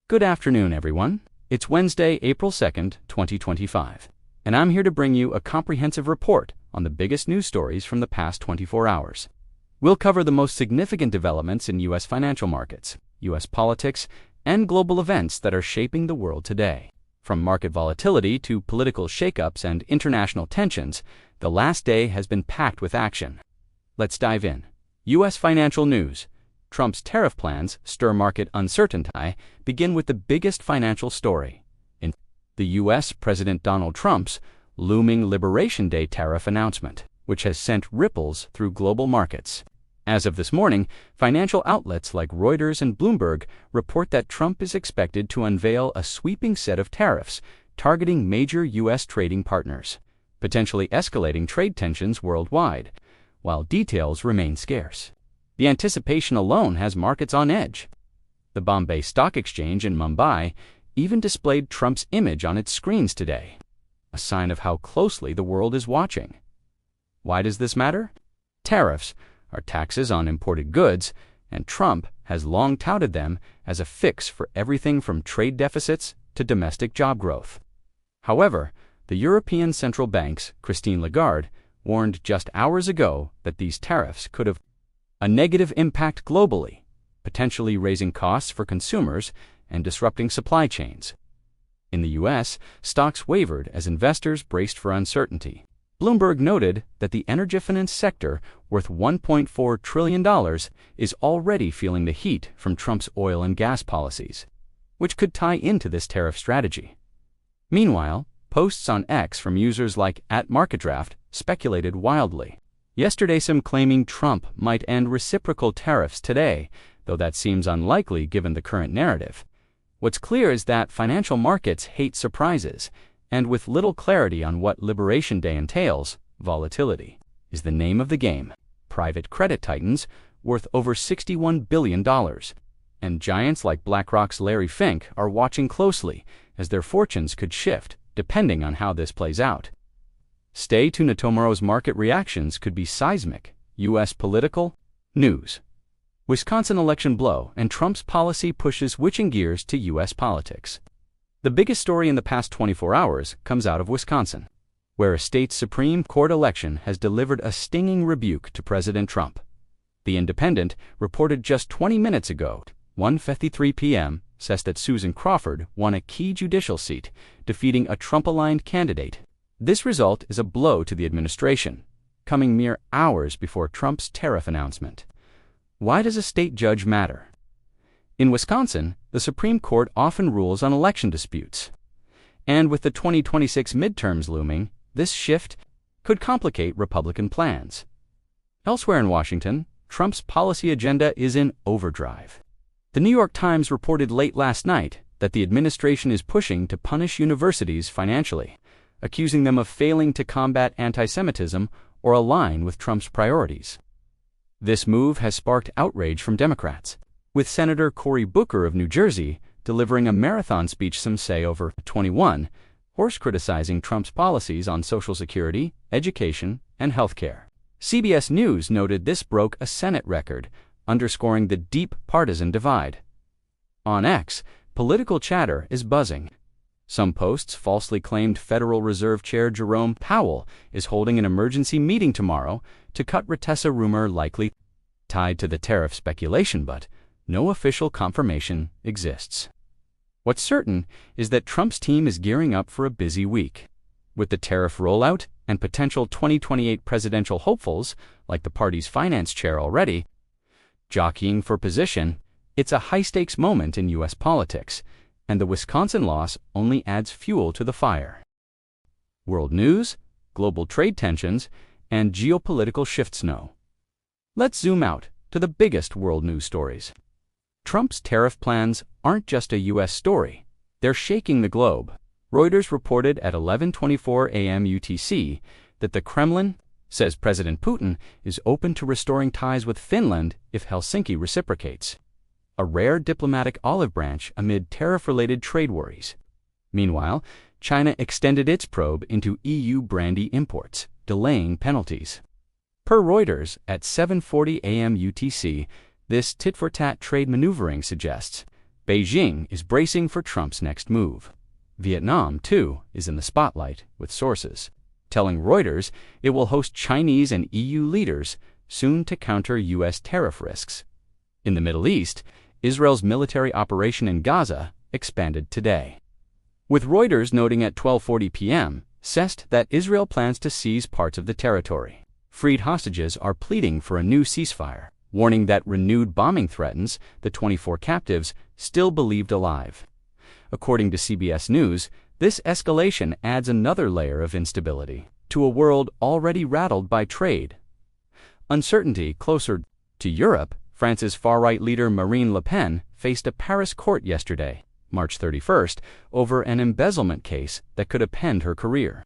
Good afternoon, everyone. It's Wednesday, April 2nd, 2025, and I'm here to bring you a comprehensive report on the biggest news stories from the past 24 hours. We'll cover the most significant developments in U.S. financial markets, U.S. politics, and global events that are shaping the world today. From market volatility to political shakeups and international tensions, the last day has been packed with action. Let's dive in. U.S. financial news. Trump's tariff plans stir market uncertainty. Begin with the biggest financial story. In the U.S., President Donald Trump's looming Liberation Day tariff announcement, which has sent ripples through global markets. As of this morning, financial outlets like Reuters and Bloomberg report that Trump is expected to unveil a sweeping set of tariffs targeting major U.S. trading partners, potentially escalating trade tensions worldwide, while details remain scarce. The anticipation alone has markets on edge. The Bombay Stock Exchange in Mumbai even displayed Trump's image on its screens today, a sign of how closely the world is watching. Why does this matter? Tariffs are taxes on imported goods, and Trump has long touted them as a fix for everything from trade deficits to domestic job growth. However, the European Central Bank's Christine Lagarde warned just hours ago that these tariffs could have a negative impact globally, potentially raising costs for consumers and disrupting supply chains. In the U.S., stocks wavered as investors braced for uncertainty. Bloomberg noted that the energy finance sector, worth $1.4 trillion, is already feeling the heat from Trump's oil and gas policies, which could tie into this tariff strategy. Meanwhile, posts on X from users like @MarketDraft speculated wildly. Yesterday, some claiming Trump might end reciprocal tariffs today, though that seems unlikely given the current narrative. What's clear is that financial markets hate surprises, and with little clarity on what Liberation Day entails, volatility is the name of the game. Private credit titans, worth over $61 billion, and giants like BlackRock's Larry Fink are watching closely, as their fortunes could shift depending on how this plays out. Stay tuned. Tomorrow's market reactions could be seismic. U.S. political news. Wisconsin election blow and Trump's policy pushes switching gears to U.S. politics. The biggest story in the past 24 hours comes out of Wisconsin, where a state's Supreme Court election has delivered a stinging rebuke to President Trump. The Independent reported just 20 minutes ago, 1:53 p.m., says that Susan Crawford won a key judicial seat, defeating a Trump-aligned candidate. This result is a blow to the administration, coming mere hours before Trump's tariff announcement. Why does a state judge matter? In Wisconsin, the Supreme Court often rules on election disputes. And with the 2026 midterms looming, this shift could complicate Republican plans. Elsewhere in Washington, Trump's policy agenda is in overdrive. The New York Times reported late last night that the administration is pushing to punish universities financially, accusing them of failing to combat anti-Semitism or align with Trump's priorities. This move has sparked outrage from Democrats, with Senator Cory Booker of New Jersey delivering a marathon speech, some say over 21, criticizing Trump's policies on Social Security, education, and health care. CBS News noted this broke a Senate record, underscoring the deep partisan divide. On X, political chatter is buzzing. Some posts falsely claimed Federal Reserve Chair Jerome Powell is holding an emergency meeting tomorrow to cut Recession rumor likely tied to the tariff speculation, but no official confirmation exists. What's certain is that Trump's team is gearing up for a busy week. With the tariff rollout and potential 2028 presidential hopefuls, like the party's finance chair already jockeying for position, it's a high-stakes moment in U.S. politics, and the Wisconsin loss only adds fuel to the fire. World news, global trade tensions, and geopolitical shifts. Let's zoom out to the biggest world news stories. Trump's tariff plans aren't just a U.S. story, they're shaking the globe. Reuters reported at 11:24 a.m. UTC that the Kremlin says President Putin is open to restoring ties with Finland if Helsinki reciprocates, a rare diplomatic olive branch amid tariff-related trade worries. Meanwhile, China extended its probe into EU brandy imports, delaying penalties. Per Reuters, at 7:40 a.m. UTC, this tit-for-tat trade maneuvering suggests Beijing is bracing for Trump's next move. Vietnam, too, is in the spotlight, with sources telling Reuters it will host Chinese and EU leaders soon to counter U.S. tariff risks. In the Middle East, Israel's military operation in Gaza expanded today, with Reuters noting at 12:40 p.m. that Israel plans to seize parts of the territory. Freed hostages are pleading for a new ceasefire, warning that renewed bombing threatens the 24 captives still believed alive. According to CBS News, this escalation adds another layer of instability to a world already rattled by trade. Uncertainty closer to Europe, France's far-right leader Marine Le Pen faced a Paris court yesterday, March 31st, over an embezzlement case that could upend her career.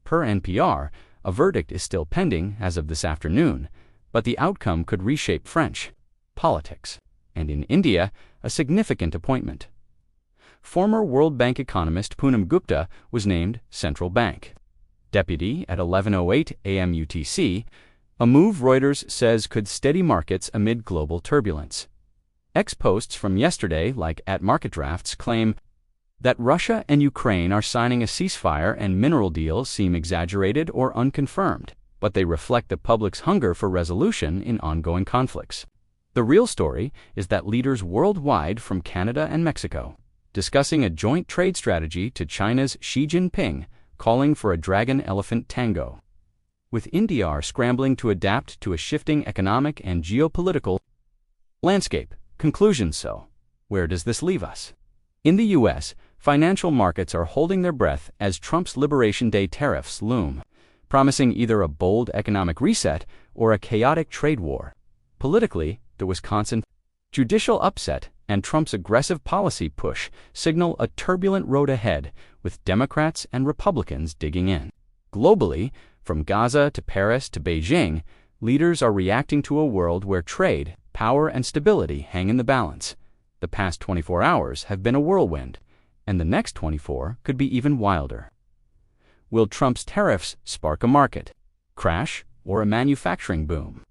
Per NPR, a verdict is still pending as of this afternoon, but the outcome could reshape French politics, and in India, a significant appointment. Former World Bank economist Poonam Gupta was named central bank deputy at 11:08 a.m. UTC, a move Reuters says could steady markets amid global turbulence. Posts from yesterday, like @MarketDrafts, claim that Russia and Ukraine are signing a ceasefire and mineral deals seem exaggerated or unconfirmed, but they reflect the public's hunger for resolution in ongoing conflicts. The real story is that leaders worldwide from Canada and Mexico discussing a joint trade strategy to China's Xi Jinping, calling for a dragon-elephant tango. With India scrambling to adapt to a shifting economic and geopolitical landscape. Conclusion: so, where does this leave us? In the U.S., financial markets are holding their breath as Trump's Liberation Day tariffs loom, promising either a bold economic reset or a chaotic trade war. Politically, the Wisconsin judicial upset and Trump's aggressive policy push signal a turbulent road ahead, with Democrats and Republicans digging in. Globally, from Gaza to Paris to Beijing, leaders are reacting to a world where trade, power, and stability hang in the balance. The past 24 hours have been a whirlwind, and the next 24 could be even wilder. Will Trump's tariffs spark a market crash or a manufacturing boom?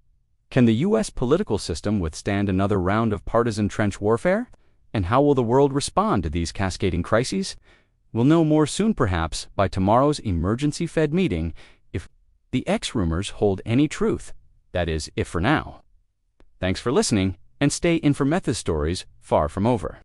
Can the U.S. political system withstand another round of partisan trench warfare? And how will the world respond to these cascading crises? We'll know more soon, perhaps by tomorrow's emergency Fed meeting, if the X rumors hold any truth. That is, if for now. Thanks for listening, and stay informed. Stories far from over.